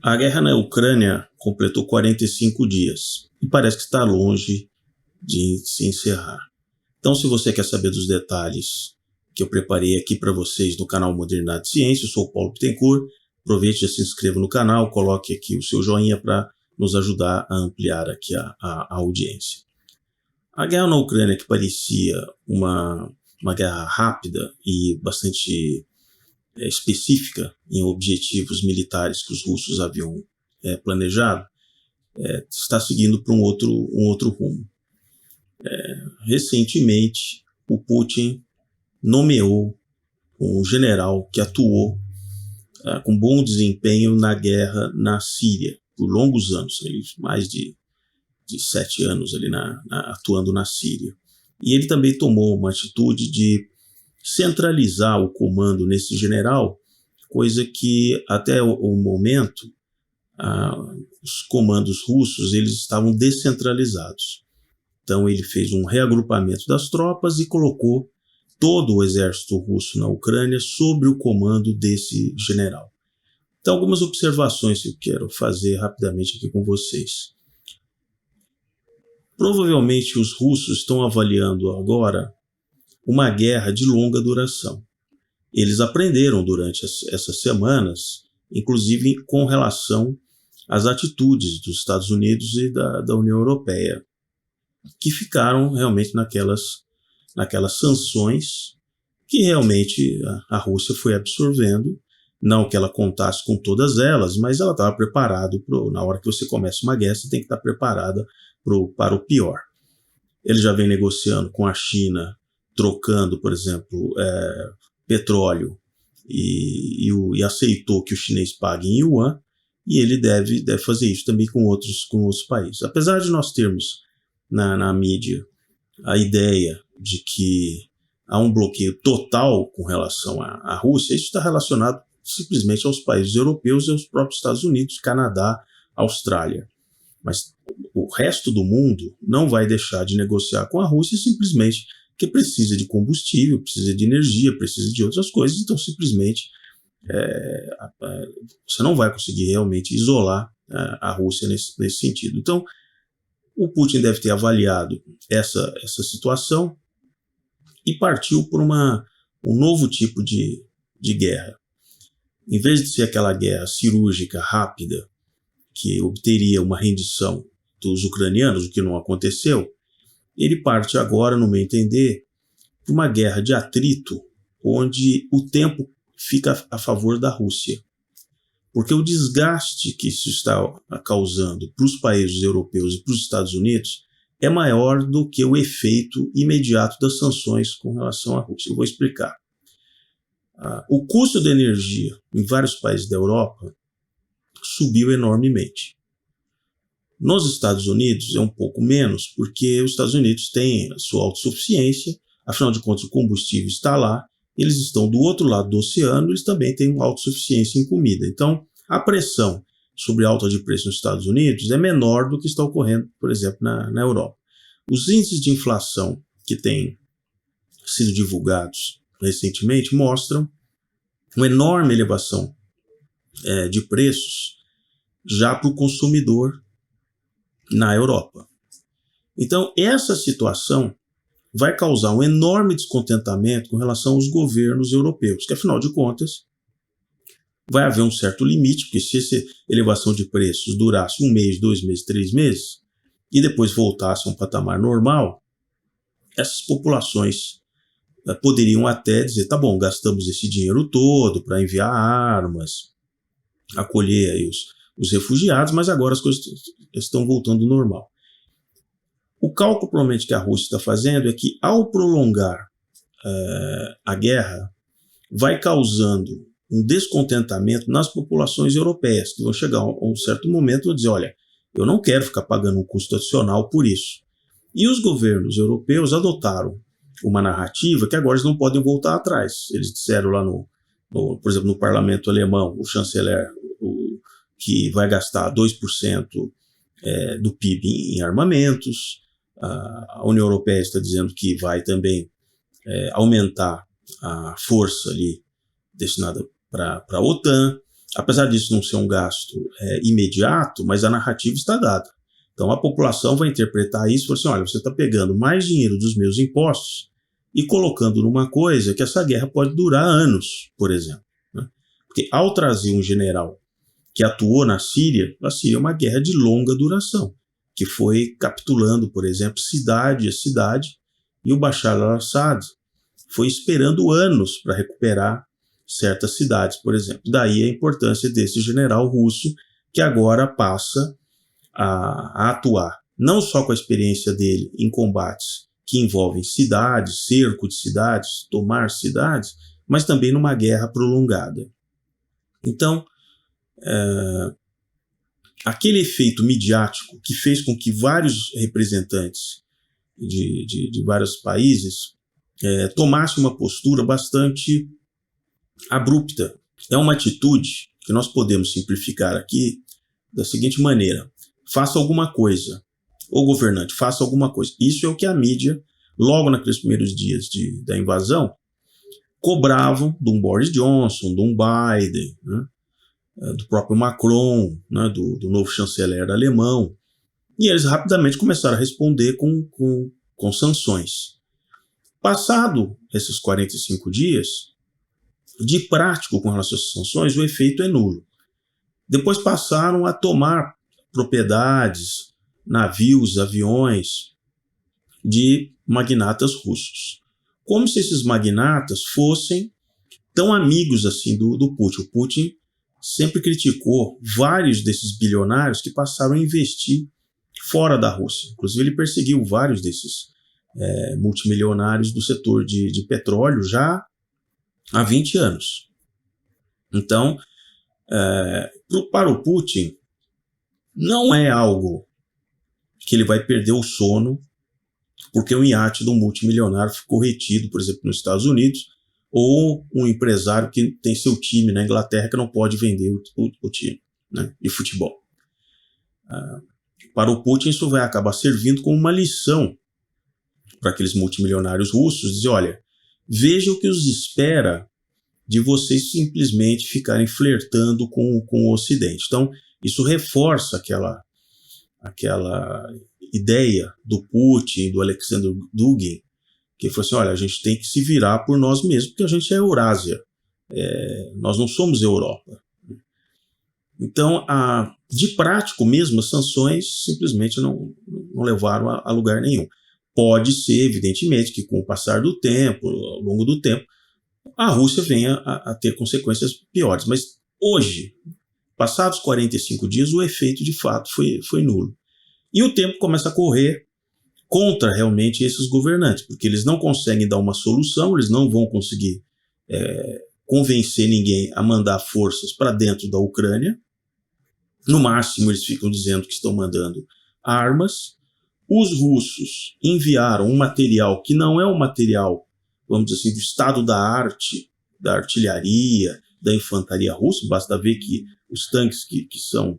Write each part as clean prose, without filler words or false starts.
A guerra na Ucrânia completou 45 dias e parece que está longe de se encerrar. Então, se você quer saber dos detalhes que eu preparei aqui para vocês no canal Modernidade e Ciência, eu sou o Paulo Bittencourt, aproveite e se inscreva no canal, coloque aqui o seu joinha para nos ajudar a ampliar aqui a audiência. A guerra na Ucrânia, que parecia uma guerra rápida e bastante específica em objetivos militares que os russos haviam planejado, está seguindo para um outro rumo. Recentemente, o Putin nomeou um general que atuou com bom desempenho na guerra na Síria, por longos anos, mais de 7 anos ali atuando na Síria. E ele também tomou uma atitude de centralizar o comando nesse general, coisa que até o momento os comandos russos eles estavam descentralizados. Então ele fez um reagrupamento das tropas e colocou todo o exército russo na Ucrânia sob o comando desse general. Então algumas observações que eu quero fazer rapidamente aqui com vocês. Provavelmente os russos estão avaliando agora uma guerra de longa duração. Eles aprenderam durante essas semanas, inclusive com relação às atitudes dos Estados Unidos e da União Europeia, que ficaram realmente naquelas sanções que realmente a Rússia foi absorvendo, não que ela contasse com todas elas, mas ela estava preparada, na hora que você começa uma guerra, você tem que estar preparada para o pior. Ele já vem negociando com a China, trocando, por exemplo, petróleo e aceitou que o chinês pague em yuan, e ele deve fazer isso também com outros países. Apesar de nós termos na mídia a ideia de que há um bloqueio total com relação à Rússia, isso está relacionado simplesmente aos países europeus e aos próprios Estados Unidos, Canadá, Austrália. Mas o resto do mundo não vai deixar de negociar com a Rússia simplesmente porque precisa de combustível, precisa de energia, precisa de outras coisas, então simplesmente você não vai conseguir realmente isolar a Rússia nesse sentido. Então, o Putin deve ter avaliado essa situação e partiu por um novo tipo de guerra. Em vez de ser aquela guerra cirúrgica, rápida, que obteria uma rendição dos ucranianos, o que não aconteceu, ele parte agora, no meu entender, para uma guerra de atrito, onde o tempo fica a favor da Rússia. Porque o desgaste que isso está causando para os países europeus e para os Estados Unidos é maior do que o efeito imediato das sanções com relação à Rússia. Eu vou explicar. O custo da energia em vários países da Europa subiu enormemente. Nos Estados Unidos é um pouco menos, porque os Estados Unidos têm a sua autossuficiência, afinal de contas o combustível está lá, eles estão do outro lado do oceano, eles também têm uma autossuficiência em comida. Então, a pressão sobre a alta de preço nos Estados Unidos é menor do que está ocorrendo, por exemplo, na Europa. Os índices de inflação que têm sido divulgados recentemente mostram uma enorme elevação de preços já para o consumidor na Europa. Então, essa situação vai causar um enorme descontentamento com relação aos governos europeus, que afinal de contas vai haver um certo limite, porque se essa elevação de preços durasse 1 mês, 2 meses, 3 meses, e depois voltasse a um patamar normal, essas populações poderiam até dizer, tá bom, gastamos esse dinheiro todo para enviar armas, acolher aí os refugiados, mas agora as coisas estão voltando ao normal. O cálculo provavelmente que a Rússia está fazendo é que ao prolongar a guerra, vai causando um descontentamento nas populações europeias, que vão chegar a um certo momento e vão dizer, olha, eu não quero ficar pagando um custo adicional por isso. E os governos europeus adotaram uma narrativa que agora eles não podem voltar atrás. Eles disseram lá, por exemplo, no parlamento alemão, o chanceler, que vai gastar 2% do PIB em armamentos. A União Europeia está dizendo que vai também aumentar a força ali destinada para a OTAN. apesar disso não ser um gasto imediato, mas a narrativa está dada. Então a população vai interpretar isso e falar assim, olha, você está pegando mais dinheiro dos meus impostos e colocando numa coisa que essa guerra pode durar anos, por exemplo. Né? Porque ao trazer um general que atuou na Síria, a Síria é uma guerra de longa duração, que foi capitulando, por exemplo, cidade a cidade, e o Bashar al-Assad foi esperando anos para recuperar certas cidades, por exemplo. Daí a importância desse general russo, que agora passa a atuar, não só com a experiência dele em combates que envolvem cidades, cerco de cidades, tomar cidades, mas também numa guerra prolongada. Então, aquele efeito midiático que fez com que vários representantes de vários países tomassem uma postura bastante abrupta. É uma atitude que nós podemos simplificar aqui da seguinte maneira: faça alguma coisa, ou governante, faça alguma coisa. Isso é o que a mídia, logo naqueles primeiros dias da invasão, cobravam de um Boris Johnson, de um Biden, né, do próprio Macron, né, do novo chanceler alemão, e eles rapidamente começaram a responder com sanções. Passado esses 45 dias, de prático com relação às sanções, o efeito é nulo. Depois passaram a tomar propriedades, navios, aviões de magnatas russos. Como se esses magnatas fossem tão amigos assim do Putin. O Putin sempre criticou vários desses bilionários que passaram a investir fora da Rússia. Inclusive ele perseguiu vários desses multimilionários do setor de petróleo já há 20 anos. Então, para o Putin, não é algo que ele vai perder o sono porque um iate de um multimilionário ficou retido, por exemplo, nos Estados Unidos, ou um empresário que tem seu time na Inglaterra que não pode vender o time, né, de futebol. Para o Putin, isso vai acabar servindo como uma lição para aqueles multimilionários russos, dizer, olha, veja o que os espera de vocês simplesmente ficarem flertando com o Ocidente. Então, isso reforça aquela ideia do Putin, do Alexander Dugin, que falou assim, olha, a gente tem que se virar por nós mesmos, porque a gente é Eurásia, nós não somos Europa. Então, de prático mesmo, as sanções simplesmente não levaram a lugar nenhum. Pode ser, evidentemente, que com o passar do tempo, ao longo do tempo, a Rússia venha a ter consequências piores. Mas hoje, passados 45 dias, o efeito de fato foi nulo. E o tempo começa a correr contra realmente esses governantes, porque eles não conseguem dar uma solução, eles não vão conseguir convencer ninguém a mandar forças para dentro da Ucrânia. No máximo, eles ficam dizendo que estão mandando armas. Os russos enviaram um material que não é um material, vamos dizer assim, do estado da arte, da artilharia, da infantaria russa. Basta ver que os tanques que são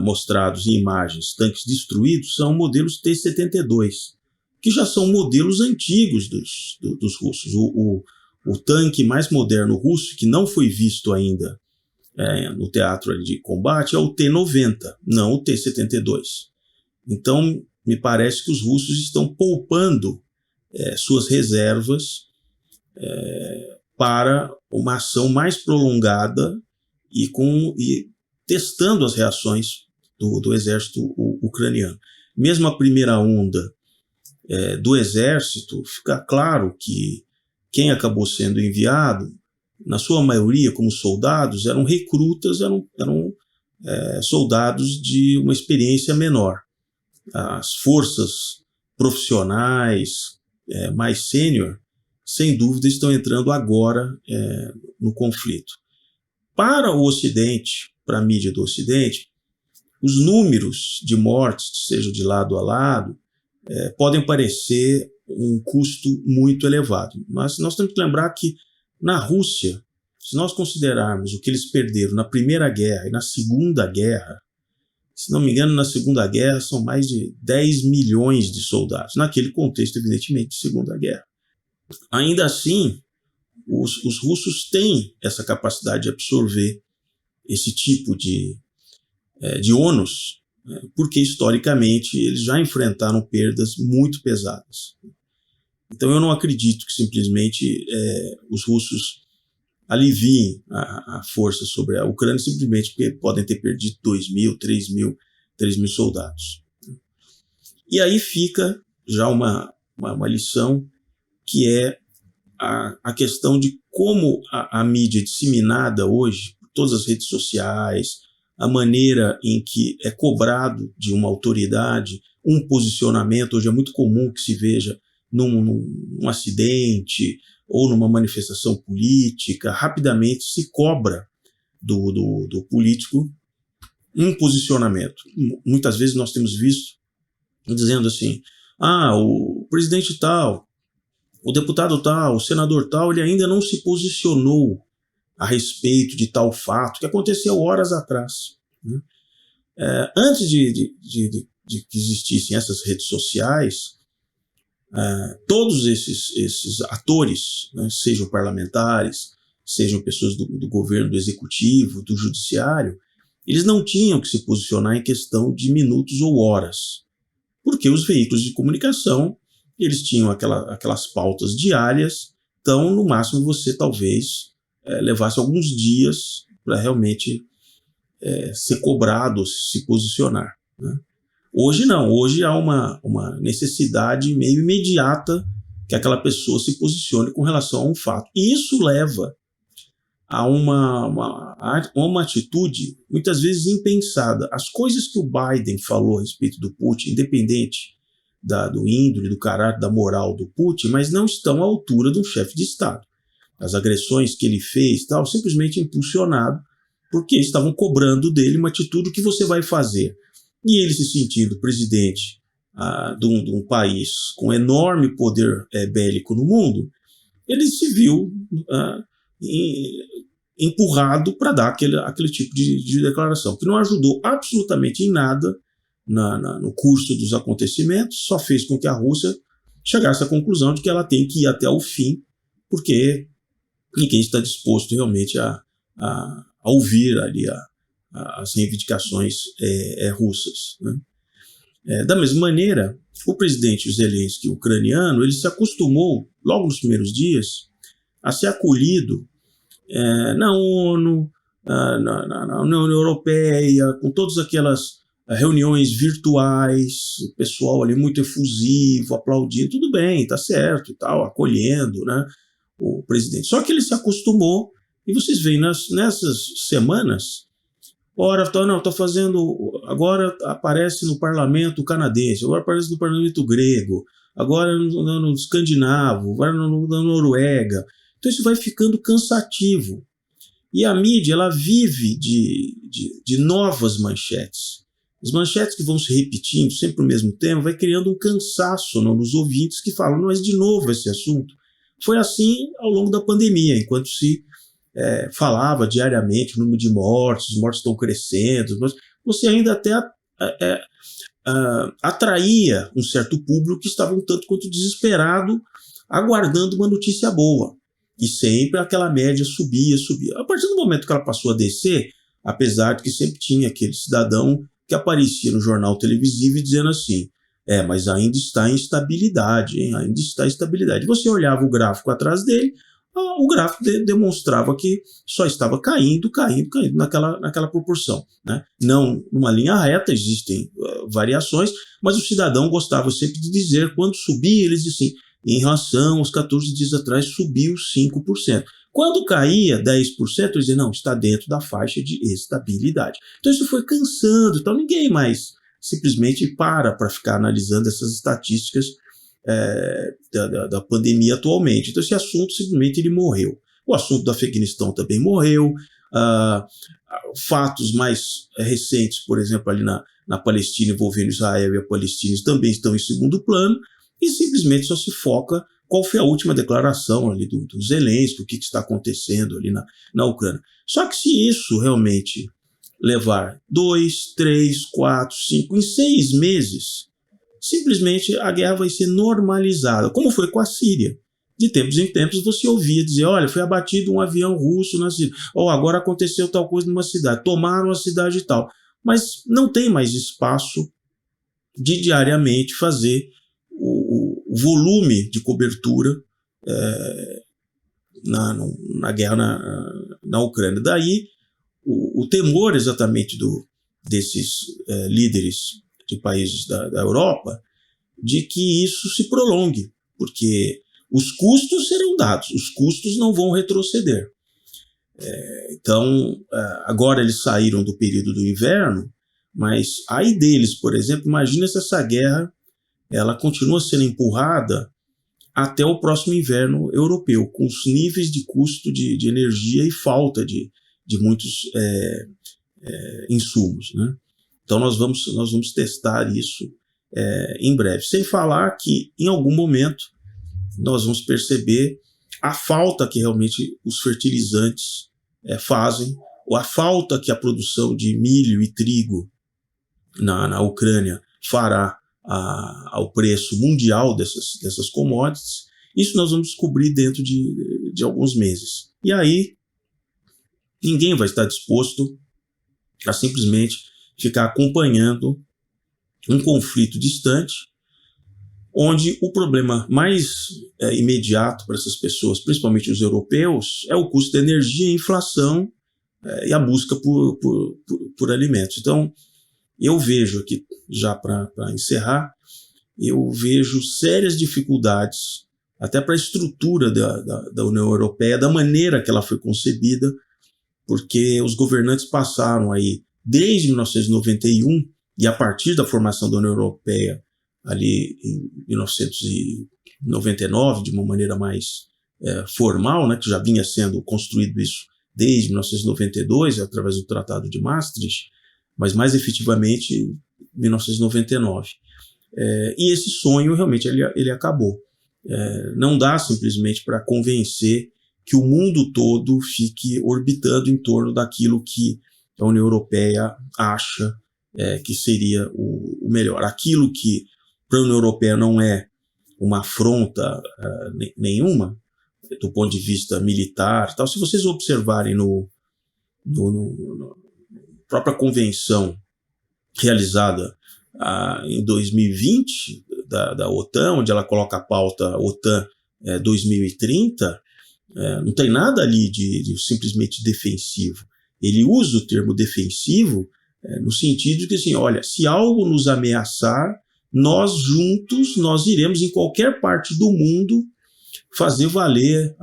mostrados em imagens, tanques destruídos, são modelos T-72, que já são modelos antigos dos russos. O tanque mais moderno russo, que não foi visto ainda no teatro de combate, é o T-90, não o T-72. Então, me parece que os russos estão poupando suas reservas para uma ação mais prolongada e testando as reações do exército ucraniano. Mesmo a primeira onda do exército, fica claro que quem acabou sendo enviado, na sua maioria como soldados, eram recrutas, eram soldados de uma experiência menor. As forças profissionais mais sênior, sem dúvida, estão entrando agora no conflito. Para o Ocidente, para a mídia do Ocidente, os números de mortes, seja de lado a lado, podem parecer um custo muito elevado. Mas nós temos que lembrar que na Rússia, se nós considerarmos o que eles perderam na Primeira Guerra e na Segunda Guerra, se não me engano, na Segunda Guerra são mais de 10 milhões de soldados, naquele contexto, evidentemente, de Segunda Guerra. Ainda assim, os russos têm essa capacidade de absorver esse tipo de ônus, porque historicamente eles já enfrentaram perdas muito pesadas. Então eu não acredito que simplesmente os russos aliviem a força sobre a Ucrânia simplesmente porque podem ter perdido 2.000, 3.000 soldados. E aí fica já uma lição, que é a questão de como a mídia disseminada hoje, todas as redes sociais, a maneira em que é cobrado de uma autoridade um posicionamento. Hoje é muito comum que se veja num acidente ou numa manifestação política, rapidamente se cobra do político um posicionamento. Muitas vezes nós temos visto dizendo assim, o presidente tal, o deputado tal, o senador tal, ele ainda não se posicionou a respeito de tal fato que aconteceu horas atrás. Né? Antes de que existissem essas redes sociais, todos esses atores, né, sejam parlamentares, sejam pessoas do governo, do executivo, do judiciário, eles não tinham que se posicionar em questão de minutos ou horas, porque os veículos de comunicação, eles tinham aquelas pautas diárias, então no máximo você talvez levasse alguns dias para realmente ser cobrado, se posicionar. Né? Hoje não, hoje há uma necessidade meio imediata que aquela pessoa se posicione com relação a um fato. E isso leva a uma atitude muitas vezes impensada. As coisas que o Biden falou a respeito do Putin, independente do índole, do caráter, da moral do Putin, mas não estão à altura de um chefe de Estado. As agressões que ele fez, simplesmente impulsionado, porque estavam cobrando dele uma atitude: o que você vai fazer? E ele, se sentindo presidente de um país com enorme poder bélico no mundo, ele se viu empurrado para dar aquele tipo de declaração, que não ajudou absolutamente em nada no curso dos acontecimentos, só fez com que a Rússia chegasse à conclusão de que ela tem que ir até o fim, porque ninguém está disposto realmente a ouvir ali as reivindicações russas. Né? Da mesma maneira, o presidente Zelensky, ucraniano, ele se acostumou, logo nos primeiros dias, a ser acolhido na ONU, na União Europeia, com todas aquelas reuniões virtuais, o pessoal ali muito efusivo, aplaudindo, tudo bem, tá certo, e tal, acolhendo, né, o presidente. Só que ele se acostumou, e vocês veem nessas semanas, tô fazendo, agora aparece no parlamento canadense, agora aparece no parlamento grego, agora no escandinavo, agora na Noruega. Então isso vai ficando cansativo. E a mídia, ela vive de novas manchetes. As manchetes que vão se repetindo, sempre o mesmo tema, vai criando um cansaço nos ouvintes que falam: mas de novo esse assunto. Foi assim ao longo da pandemia, enquanto se falava diariamente o número de mortes, os mortos estão crescendo, você ainda até atraía um certo público que estava um tanto quanto desesperado, aguardando uma notícia boa. E sempre aquela média subia. A partir do momento que ela passou a descer, apesar de que sempre tinha aquele cidadão que aparecia no jornal televisivo dizendo assim: mas ainda está em estabilidade, hein? Ainda está em estabilidade. Você olhava o gráfico atrás dele, o gráfico demonstrava que só estava caindo naquela proporção. Né? Não numa linha reta, existem variações, mas o cidadão gostava sempre de dizer, quando subia, ele dizia assim: em relação aos 14 dias atrás, subiu 5%. Quando caía 10%, ele dizia: não, está dentro da faixa de estabilidade. Então isso foi cansando, então ninguém mais simplesmente para ficar analisando essas estatísticas da pandemia atualmente. Então esse assunto simplesmente ele morreu. O assunto do Afeganistão também morreu. Fatos mais recentes, por exemplo, ali na Palestina, envolvendo Israel e a palestinos, também estão em segundo plano, e simplesmente só se foca qual foi a última declaração ali do Zelensky, o que está acontecendo ali na Ucrânia. Só que se isso realmente levar 2, 3, 4, 5, em 6 meses, simplesmente a guerra vai ser normalizada, como foi com a Síria. de tempos em tempos você ouvia dizer, olha, foi abatido um avião russo na cidade, ou agora aconteceu tal coisa numa cidade, tomaram a cidade e tal. Mas não tem mais espaço de diariamente fazer o volume de cobertura na guerra na Ucrânia. Daí o temor exatamente desses líderes de países da Europa de que isso se prolongue, porque os custos serão dados, os custos não vão retroceder. Então, agora eles saíram do período do inverno, mas aí deles, por exemplo, imagina se essa guerra ela continua sendo empurrada até o próximo inverno europeu, com os níveis de custo de energia e falta de muitos insumos, né? Então nós vamos testar isso em breve. Sem falar que em algum momento nós vamos perceber a falta que realmente os fertilizantes fazem, ou a falta que a produção de milho e trigo na Ucrânia fará ao preço mundial dessas commodities. Isso nós vamos descobrir dentro de alguns meses. E aí ninguém vai estar disposto a simplesmente ficar acompanhando um conflito distante, onde o problema mais imediato para essas pessoas, principalmente os europeus, é o custo da energia, a inflação e a busca por alimentos. Então, eu vejo aqui, já para encerrar, eu vejo sérias dificuldades até para a estrutura da União Europeia, da maneira que ela foi concebida, porque os governantes passaram aí, desde 1991, e a partir da formação da União Europeia, ali em 1999, de uma maneira mais formal, né, que já vinha sendo construído isso desde 1992, através do Tratado de Maastricht, mas mais efetivamente em 1999. E esse sonho realmente ele acabou. Não dá simplesmente para convencer que o mundo todo fique orbitando em torno daquilo que a União Europeia acha que seria o melhor. Aquilo que para a União Europeia não é uma afronta nenhuma, do ponto de vista militar, tal. Se vocês observarem no própria convenção realizada em 2020 da OTAN, onde ela coloca a pauta OTAN 2030, não tem nada ali de simplesmente defensivo. Ele usa o termo defensivo no sentido de que, assim, olha, se algo nos ameaçar, nós juntos, nós iremos em qualquer parte do mundo fazer valer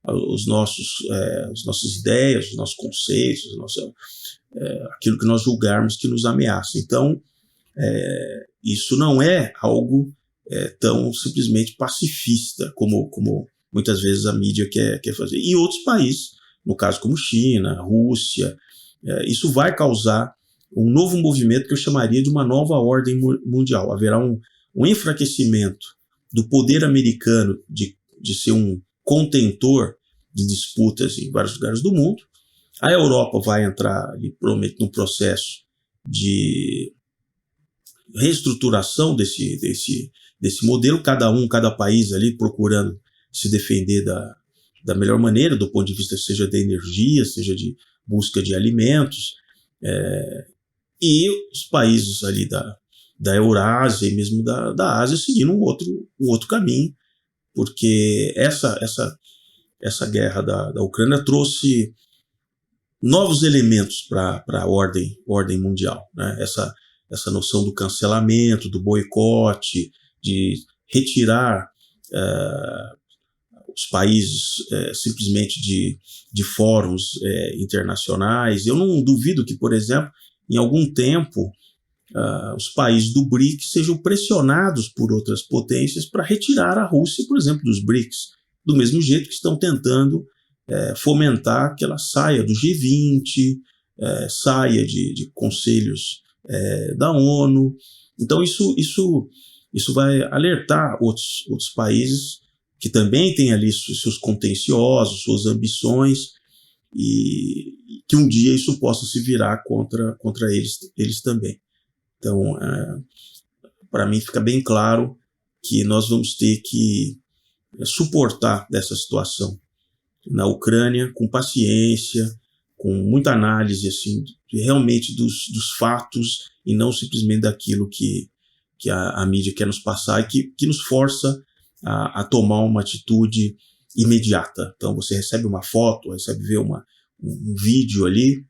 as nossas ideias, os nossos conceitos, aquilo que nós julgarmos que nos ameaça. Então, isso não é algo tão simplesmente pacifista como muitas vezes a mídia quer fazer. E outros países, no caso como China, Rússia, isso vai causar um novo movimento que eu chamaria de uma nova ordem mundial. Haverá um enfraquecimento do poder americano de ser um contentor de disputas em vários lugares do mundo. A Europa vai entrar, provavelmente, num processo de reestruturação desse modelo, cada país ali procurando se defender da melhor maneira, do ponto de vista seja da energia, seja de busca de alimentos, e os países ali da Eurásia e mesmo da Ásia seguindo um outro caminho, porque essa guerra da Ucrânia trouxe novos elementos para a ordem mundial, né? Essa noção do cancelamento, do boicote, de retirar os países simplesmente de fóruns internacionais. Eu não duvido que, por exemplo, em algum tempo, os países do BRICS sejam pressionados por outras potências para retirar a Rússia, por exemplo, dos BRICS, do mesmo jeito que estão tentando fomentar que ela saia do G20, saia de conselhos da ONU. Então isso vai alertar outros países que também têm ali seus contenciosos, suas ambições, e que um dia isso possa se virar contra eles também. Então, para mim fica bem claro que nós vamos ter que suportar dessa situação na Ucrânia com paciência, com muita análise assim, realmente dos fatos e não simplesmente daquilo que a mídia quer nos passar e que nos força a tomar uma atitude imediata. Então você recebe uma foto, recebe ver um vídeo ali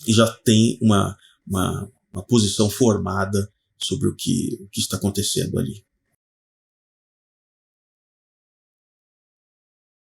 e já tem uma posição formada sobre o que está acontecendo ali.